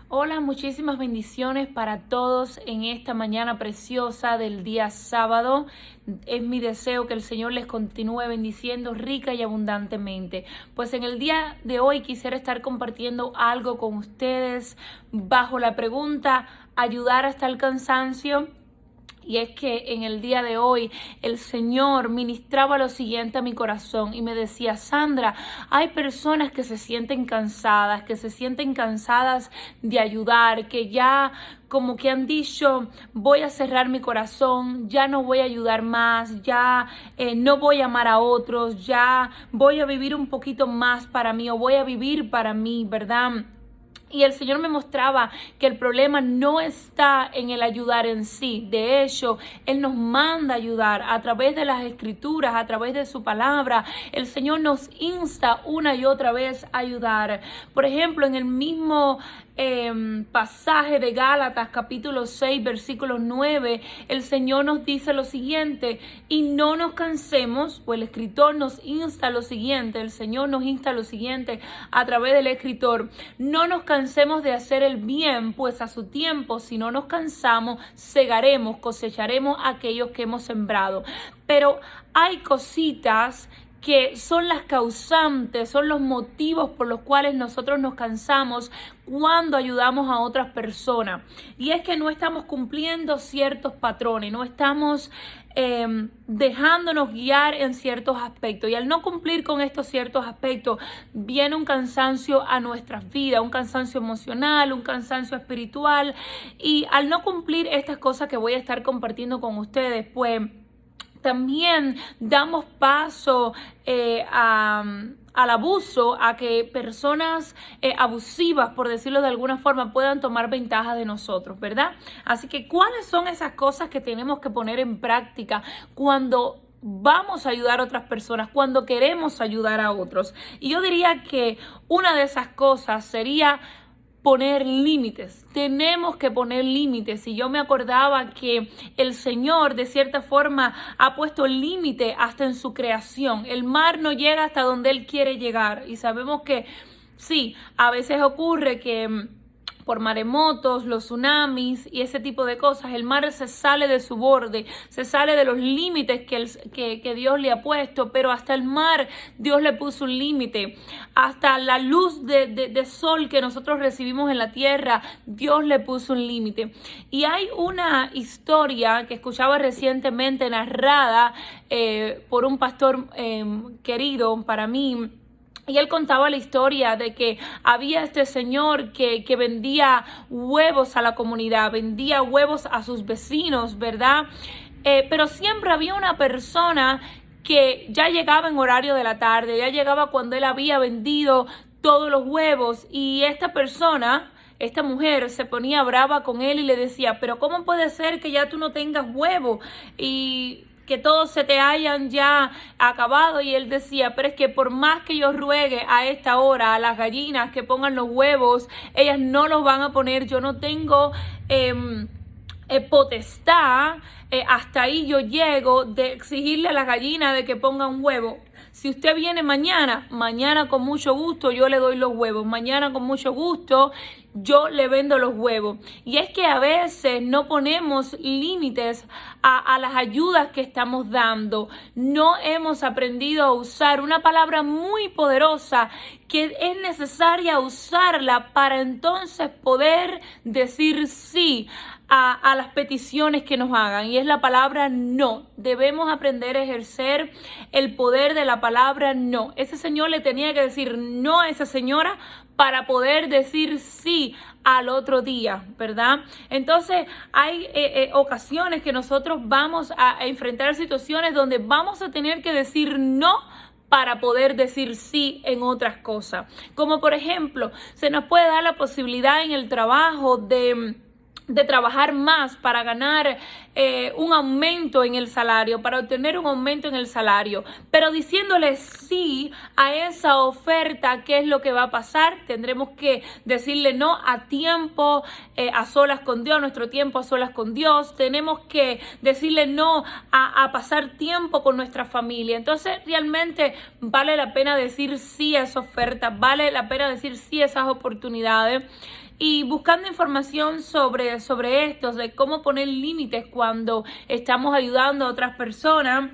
Hola, muchísimas bendiciones para todos en esta mañana preciosa del día sábado. Es mi deseo que el Señor les continúe bendiciendo rica y abundantemente. Pues en el día de hoy quisiera estar compartiendo algo con ustedes bajo la pregunta: ¿ayudar hasta el cansancio? Y es que en el día de hoy el Señor ministraba lo siguiente a mi corazón y me decía: Sandra, hay personas que se sienten cansadas de ayudar, que ya como que han dicho: voy a cerrar mi corazón, ya no voy a ayudar más, ya no voy a amar a otros, ya voy a vivir un poquito más para mí o voy a vivir para mí, ¿verdad? Y el Señor me mostraba que el problema no está en el ayudar en sí. De hecho, Él nos manda a ayudar a través de las Escrituras, a través de su palabra. El Señor nos insta una y otra vez a ayudar. Por ejemplo, en el mismo pasaje de Gálatas, capítulo 6, versículo 9, el Señor nos dice lo siguiente: y no nos cansemos, pues el escritor nos insta lo siguiente, el Señor nos insta lo siguiente a través del escritor: no nos cansemos de hacer el bien, pues a su tiempo, si no nos cansamos, segaremos, cosecharemos aquellos que hemos sembrado. Pero hay cositas que son las causantes, son los motivos por los cuales nosotros nos cansamos cuando ayudamos a otras personas. Y es que no estamos cumpliendo ciertos patrones, no estamos dejándonos guiar en ciertos aspectos. Y al no cumplir con estos ciertos aspectos, viene un cansancio a nuestras vidas, un cansancio emocional, un cansancio espiritual. Y al no cumplir estas cosas que voy a estar compartiendo con ustedes, pues también damos paso al abuso, a que personas abusivas, por decirlo de alguna forma, puedan tomar ventaja de nosotros, ¿verdad? Así que, ¿cuáles son esas cosas que tenemos que poner en práctica cuando vamos a ayudar a otras personas, cuando queremos ayudar a otros? Y yo diría que una de esas cosas sería poner límites. Tenemos que poner límites. Y yo me acordaba que el Señor de cierta forma ha puesto límite hasta en su creación. El mar no llega hasta donde Él quiere llegar. Y sabemos que sí, a veces ocurre que por maremotos, los tsunamis y ese tipo de cosas, el mar se sale de su borde, se sale de los límites que Dios le ha puesto, pero hasta el mar Dios le puso un límite. Hasta la luz de sol que nosotros recibimos en la tierra, Dios le puso un límite. Y hay una historia que escuchaba recientemente narrada por un pastor querido para mí. Y él contaba la historia de que había este señor que vendía huevos a la comunidad, vendía huevos a sus vecinos, ¿verdad? Pero siempre había una persona que ya llegaba en horario de la tarde, ya llegaba cuando él había vendido todos los huevos, y esta persona, esta mujer, se ponía brava con él y le decía: pero ¿cómo puede ser que ya tú no tengas huevo y que todos se te hayan ya acabado? Y él decía: pero es que por más que yo ruegue a esta hora a las gallinas que pongan los huevos, ellas no los van a poner. Yo no tengo potestad, hasta ahí yo llego, de exigirle a las gallinas de que pongan huevo. Si usted viene mañana con mucho gusto yo le doy los huevos, mañana con mucho gusto yo le vendo los huevos. Y es que a veces no ponemos límites a las ayudas que estamos dando. No hemos aprendido a usar una palabra muy poderosa que es necesaria usarla para entonces poder decir sí a las peticiones que nos hagan, y es la palabra no. Debemos aprender a ejercer el poder de la palabra no. Ese señor le tenía que decir no a esa señora para poder decir sí al otro día, ¿verdad? Entonces hay ocasiones que nosotros vamos a enfrentar situaciones donde vamos a tener que decir no para poder decir sí en otras cosas. Como por ejemplo, se nos puede dar la posibilidad en el trabajo de de trabajar más para ganar un aumento en el salario, para obtener un aumento en el salario, pero diciéndole sí a esa oferta. ¿Qué es lo que va a pasar? Tendremos que decirle no a tiempo a solas con Dios, nuestro tiempo a solas con Dios. Tenemos que decirle no a pasar tiempo con nuestra familia. Entonces realmente vale la pena decir sí a esa oferta, vale la pena decir sí a esas oportunidades. Y buscando información sobre esto, de cómo poner límites cuando estamos ayudando a otras personas,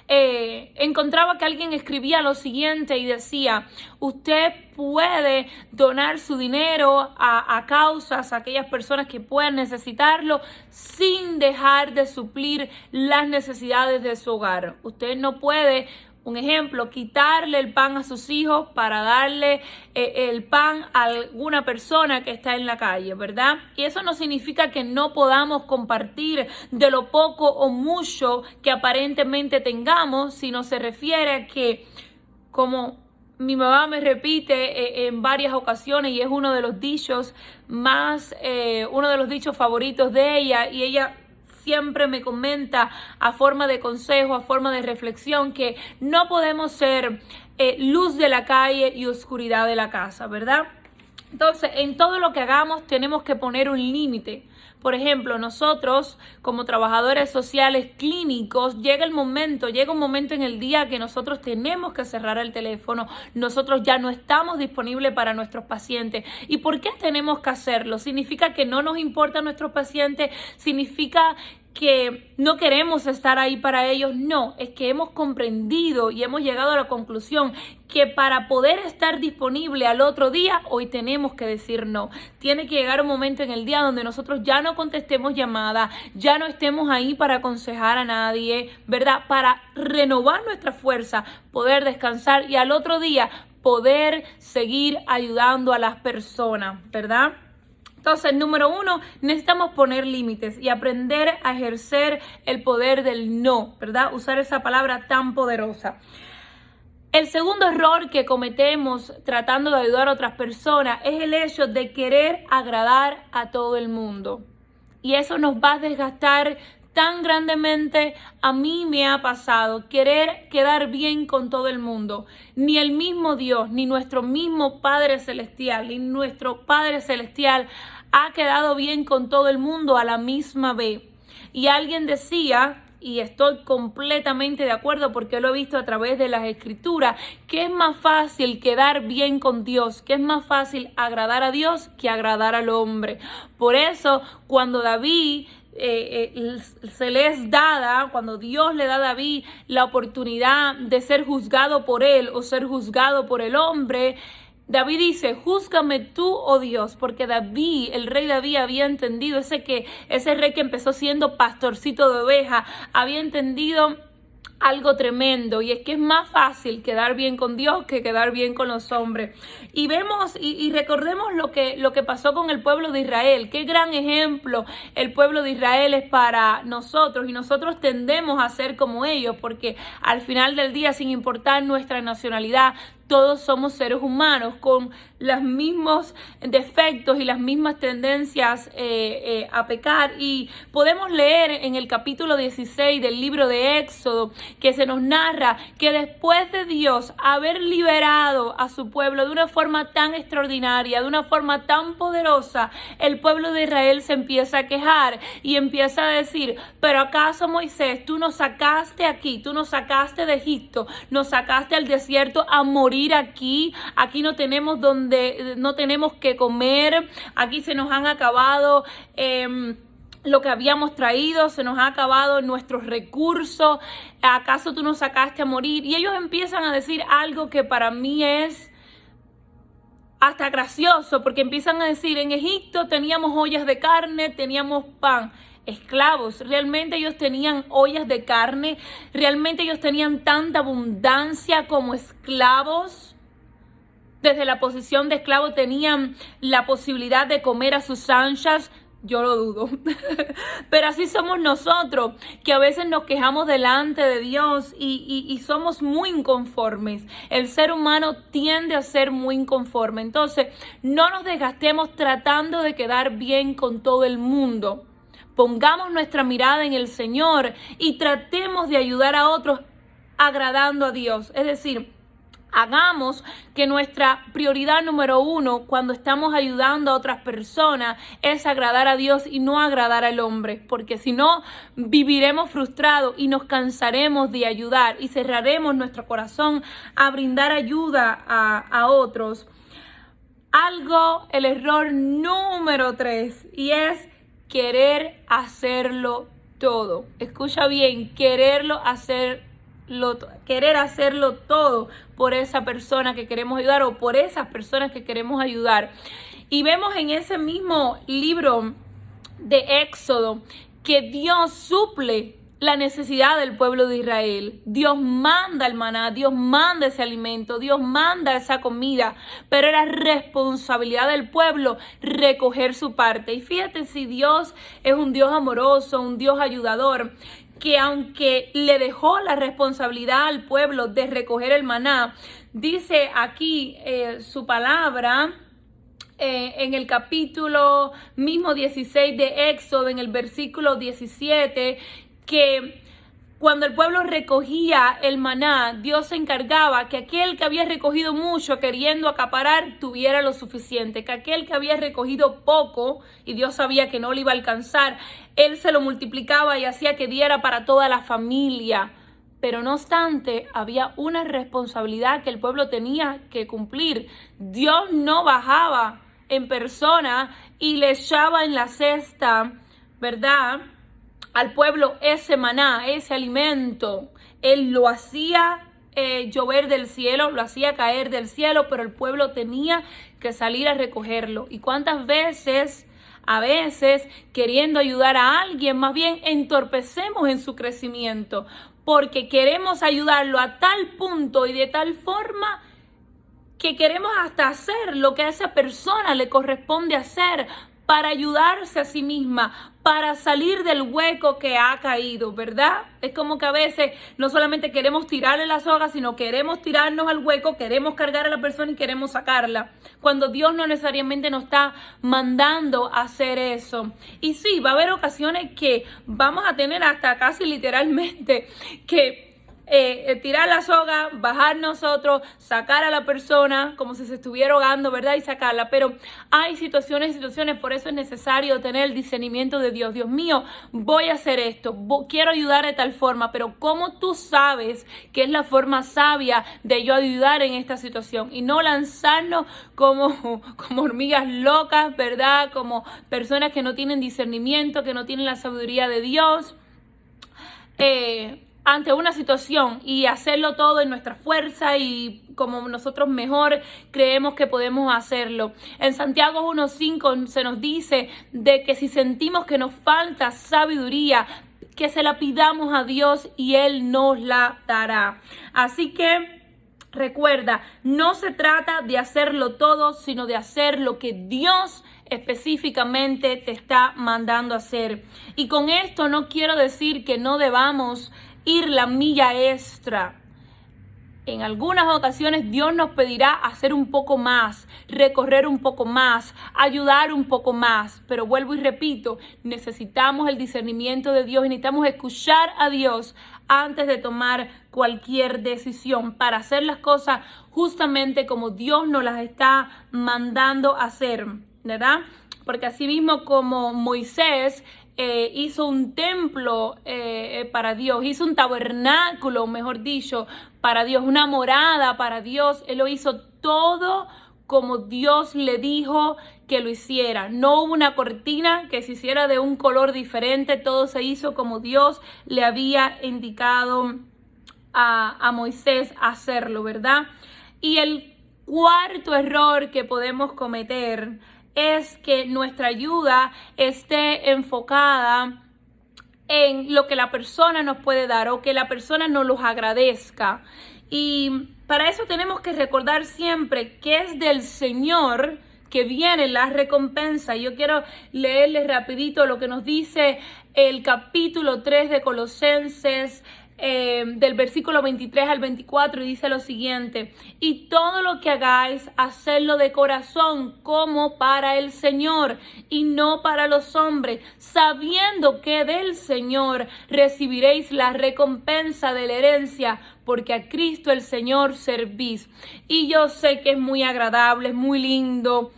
encontraba que alguien escribía lo siguiente y decía: usted puede donar su dinero a causas, a aquellas personas que puedan necesitarlo, sin dejar de suplir las necesidades de su hogar. Usted no puede, un ejemplo, quitarle el pan a sus hijos para darle el pan a alguna persona que está en la calle, ¿verdad? Y eso no significa que no podamos compartir de lo poco o mucho que aparentemente tengamos, sino se refiere a que, como mi mamá me repite en varias ocasiones, y es uno de los dichos uno de los dichos favoritos de ella, y ella siempre me comenta a forma de consejo, a forma de reflexión, que no podemos ser luz de la calle y oscuridad de la casa, ¿verdad? Entonces, en todo lo que hagamos tenemos que poner un límite. Por ejemplo, nosotros como trabajadores sociales clínicos, llega un momento en el día que nosotros tenemos que cerrar el teléfono. Nosotros ya no estamos disponibles para nuestros pacientes. ¿Y por qué tenemos que hacerlo? ¿Significa que no nos importan nuestros pacientes? ¿Significa que no queremos estar ahí para ellos? No, es que hemos comprendido y hemos llegado a la conclusión que para poder estar disponible al otro día, hoy tenemos que decir no. Tiene que llegar un momento en el día donde nosotros ya no contestemos llamadas, ya no estemos ahí para aconsejar a nadie, ¿verdad? Para renovar nuestra fuerza, poder descansar y al otro día poder seguir ayudando a las personas, ¿verdad? Entonces, número 1, necesitamos poner límites y aprender a ejercer el poder del no, ¿verdad? Usar esa palabra tan poderosa. El segundo error que cometemos tratando de ayudar a otras personas es el hecho de querer agradar a todo el mundo. Y eso nos va a desgastar tan grandemente. A mí me ha pasado querer quedar bien con todo el mundo. Ni el mismo Dios, ni nuestro mismo Padre Celestial, ni nuestro Padre Celestial ha quedado bien con todo el mundo a la misma vez. Y alguien decía, y estoy completamente de acuerdo porque lo he visto a través de las Escrituras, que es más fácil quedar bien con Dios, que es más fácil agradar a Dios que agradar al hombre. Por eso, cuando David se le es dada, cuando Dios le da a David la oportunidad de ser juzgado por él o ser juzgado por el hombre, David dice: júzgame tú, oh Dios, porque David, el rey David, había entendido, ese rey que empezó siendo pastorcito de ovejas, había entendido algo tremendo, y es que es más fácil quedar bien con Dios que quedar bien con los hombres. Y vemos y recordemos lo que pasó con el pueblo de Israel. Qué gran ejemplo el pueblo de Israel es para nosotros, y nosotros tendemos a ser como ellos, porque al final del día, sin importar nuestra nacionalidad, todos somos seres humanos con los mismos defectos y las mismas tendencias a pecar. Y podemos leer en el capítulo 16 del libro de Éxodo que se nos narra que después de Dios haber liberado a su pueblo de una forma tan extraordinaria, de una forma tan poderosa, el pueblo de Israel se empieza a quejar y empieza a decir: pero acaso, Moisés, tú nos sacaste aquí, tú nos sacaste de Egipto, nos sacaste al desierto a morir aquí no tenemos no tenemos que comer, aquí se nos han acabado lo que habíamos traído, se nos ha acabado nuestros recursos, ¿acaso tú nos sacaste a morir? Y ellos empiezan a decir algo que para mí es hasta gracioso, porque empiezan a decir: en Egipto teníamos ollas de carne, teníamos pan. Esclavos, realmente ellos tenían ollas de carne, realmente ellos tenían tanta abundancia como esclavos. Desde la posición de esclavo tenían la posibilidad de comer a sus anchas. Yo lo dudo. Pero así somos nosotros, que a veces nos quejamos delante de Dios y somos muy inconformes. El ser humano tiende a ser muy inconforme. Entonces, no nos desgastemos tratando de quedar bien con todo el mundo. Pongamos nuestra mirada en el Señor y tratemos de ayudar a otros agradando a Dios. Es decir, hagamos que nuestra prioridad número 1 cuando estamos ayudando a otras personas es agradar a Dios y no agradar al hombre, porque si no viviremos frustrados y nos cansaremos de ayudar y cerraremos nuestro corazón a brindar ayuda a otros. El error número 3 y es querer hacerlo todo. Escucha bien, querer hacerlo todo por esa persona que queremos ayudar o por esas personas que queremos ayudar. Y vemos en ese mismo libro de Éxodo que Dios suple la necesidad del pueblo de Israel. Dios manda el maná, Dios manda ese alimento, Dios manda esa comida, pero era responsabilidad del pueblo recoger su parte. Y fíjate, si Dios es un Dios amoroso, un Dios ayudador, que aunque le dejó la responsabilidad al pueblo de recoger el maná, dice aquí su palabra en el capítulo mismo 16 de Éxodo, en el versículo 17, que cuando el pueblo recogía el maná, Dios se encargaba que aquel que había recogido mucho queriendo acaparar tuviera lo suficiente, que aquel que había recogido poco y Dios sabía que no le iba a alcanzar, Él se lo multiplicaba y hacía que diera para toda la familia. Pero no obstante, había una responsabilidad que el pueblo tenía que cumplir. Dios no bajaba en persona y le echaba en la cesta, ¿verdad?, al pueblo ese maná, ese alimento. Él lo hacía llover del cielo, lo hacía caer del cielo, pero el pueblo tenía que salir a recogerlo. ¿Y cuántas veces, a veces, queriendo ayudar a alguien, más bien entorpecemos en su crecimiento? Porque queremos ayudarlo a tal punto y de tal forma que queremos hasta hacer lo que a esa persona le corresponde hacer para ayudarse a sí misma, para salir del hueco que ha caído, ¿verdad? Es como que a veces no solamente queremos tirarle la soga, sino queremos tirarnos al hueco, queremos cargar a la persona y queremos sacarla, cuando Dios no necesariamente nos está mandando a hacer eso. Y sí, va a haber ocasiones que vamos a tener hasta casi literalmente que tirar la soga, bajar nosotros, sacar a la persona como si se estuviera ahogando, ¿verdad? Y sacarla. Pero hay situaciones, por eso es necesario tener el discernimiento de Dios. Dios mío, voy a hacer esto, quiero ayudar de tal forma, pero ¿cómo tú sabes que es la forma sabia de yo ayudar en esta situación? Y no lanzarnos como hormigas locas, ¿verdad? Como personas que no tienen discernimiento, que no tienen la sabiduría de Dios. Ante una situación y hacerlo todo en nuestra fuerza y como nosotros mejor creemos que podemos hacerlo. En Santiago 1:5 se nos dice de que si sentimos que nos falta sabiduría, que se la pidamos a Dios y Él nos la dará. Así que recuerda, no se trata de hacerlo todo, sino de hacer lo que Dios específicamente te está mandando a hacer. Y con esto no quiero decir que no debamos ir la milla extra. En algunas ocasiones Dios nos pedirá hacer un poco más, recorrer un poco más, ayudar un poco más. Pero vuelvo y repito, necesitamos el discernimiento de Dios y necesitamos escuchar a Dios antes de tomar cualquier decisión para hacer las cosas justamente como Dios nos las está mandando a hacer, ¿verdad? Porque así mismo como Moisés hizo un templo para Dios, hizo un tabernáculo, mejor dicho, para Dios, una morada para Dios. Él lo hizo todo como Dios le dijo que lo hiciera. No hubo una cortina que se hiciera de un color diferente, todo se hizo como Dios le había indicado a Moisés hacerlo, ¿verdad? Y el cuarto error que podemos cometer es que nuestra ayuda esté enfocada en lo que la persona nos puede dar o que la persona nos los agradezca. Y para eso tenemos que recordar siempre que es del Señor que viene la recompensa. Yo quiero leerles rapidito lo que nos dice el capítulo 3 de Colosenses, del versículo 23 al 24, y dice lo siguiente: y todo lo que hagáis, hacedlo de corazón como para el Señor y no para los hombres, sabiendo que del Señor recibiréis la recompensa de la herencia, porque a Cristo el Señor servís. Y yo sé que es muy agradable, es muy lindo,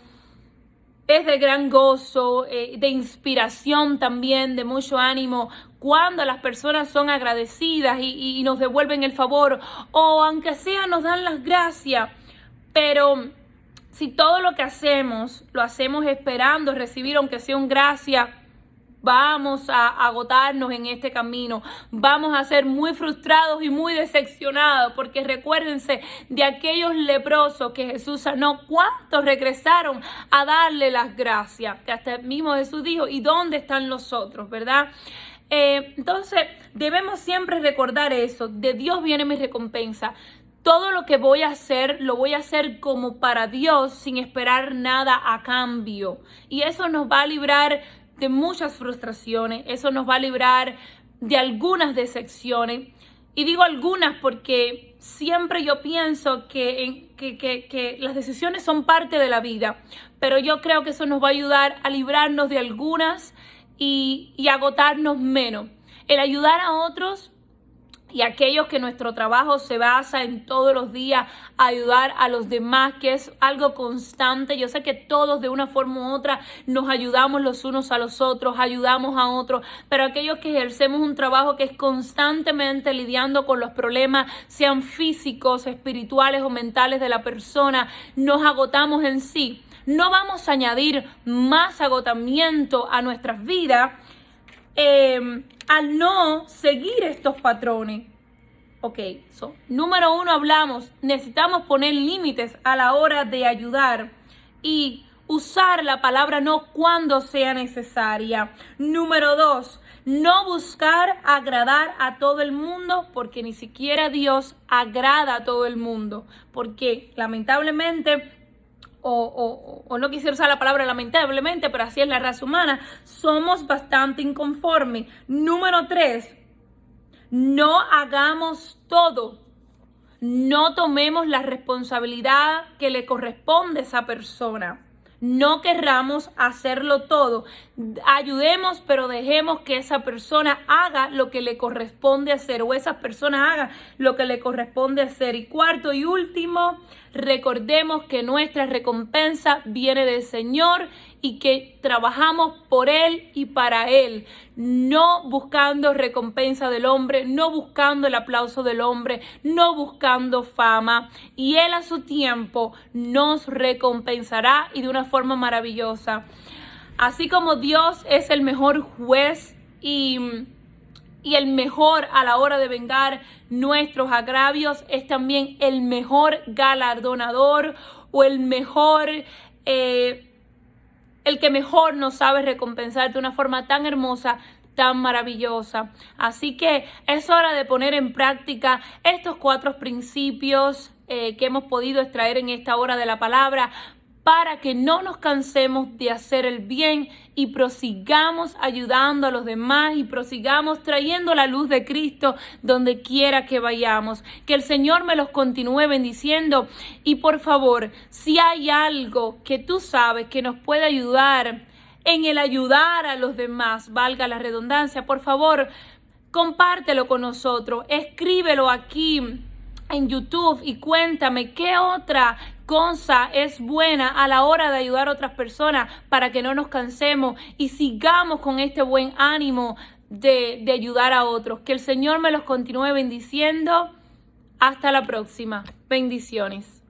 es de gran gozo, de inspiración también, de mucho ánimo, cuando las personas son agradecidas y nos devuelven el favor, o aunque sea nos dan las gracias. Pero si todo lo que hacemos, lo hacemos esperando recibir, aunque sea un gracia, vamos a agotarnos en este camino, vamos a ser muy frustrados y muy decepcionados, porque recuérdense de aquellos leprosos que Jesús sanó, ¿cuántos regresaron a darle las gracias? Que hasta el mismo Jesús dijo: ¿y dónde están los otros? ¿Verdad? Entonces debemos siempre recordar eso: de Dios viene mi recompensa. Todo lo que voy a hacer, lo voy a hacer como para Dios, sin esperar nada a cambio. Y eso nos va a librar de muchas frustraciones, eso nos va a librar de algunas decepciones. Y digo algunas porque siempre yo pienso que las decisiones son parte de la vida, pero yo creo que eso nos va a ayudar a librarnos de algunas y agotarnos menos. El ayudar a otros y aquellos que nuestro trabajo se basa en todos los días ayudar a los demás, que es algo constante. Yo sé que todos de una forma u otra nos ayudamos los unos a los otros, ayudamos a otros, pero aquellos que ejercemos un trabajo que es constantemente lidiando con los problemas, sean físicos, espirituales o mentales de la persona, nos agotamos en sí. No vamos a añadir más agotamiento a nuestras vidas al no seguir estos patrones. Ok, número 1 hablamos, necesitamos poner límites a la hora de ayudar y usar la palabra no cuando sea necesaria. Número 2, no buscar agradar a todo el mundo, porque ni siquiera Dios agrada a todo el mundo, porque lamentablemente, o no quisiera usar la palabra lamentablemente, pero así es la raza humana, somos bastante inconformes. Número 3, no hagamos todo. No tomemos la responsabilidad que le corresponde a esa persona. No querramos hacerlo todo. Ayudemos, pero dejemos que esa persona haga lo que le corresponde hacer, o esas personas hagan lo que le corresponde hacer. Y cuarto y último, recordemos que nuestra recompensa viene del Señor y que trabajamos por Él y para Él, no buscando recompensa del hombre, no buscando el aplauso del hombre, no buscando fama. Y Él a su tiempo nos recompensará, y de una forma maravillosa. Así como Dios es el mejor juez y el mejor a la hora de vengar nuestros agravios, es también el mejor galardonador, o el mejor, el que mejor nos sabe recompensar de una forma tan hermosa, tan maravillosa. Así que es hora de poner en práctica estos 4 principios que hemos podido extraer en esta hora de la palabra, para que no nos cansemos de hacer el bien y prosigamos ayudando a los demás y prosigamos trayendo la luz de Cristo donde quiera que vayamos. Que el Señor me los continúe bendiciendo, y por favor, si hay algo que tú sabes que nos puede ayudar en el ayudar a los demás, valga la redundancia, por favor, compártelo con nosotros, escríbelo aquí en YouTube y cuéntame qué otra cosa es buena a la hora de ayudar a otras personas, para que no nos cansemos y sigamos con este buen ánimo de ayudar a otros. Que el Señor me los continúe bendiciendo. Hasta la próxima. Bendiciones.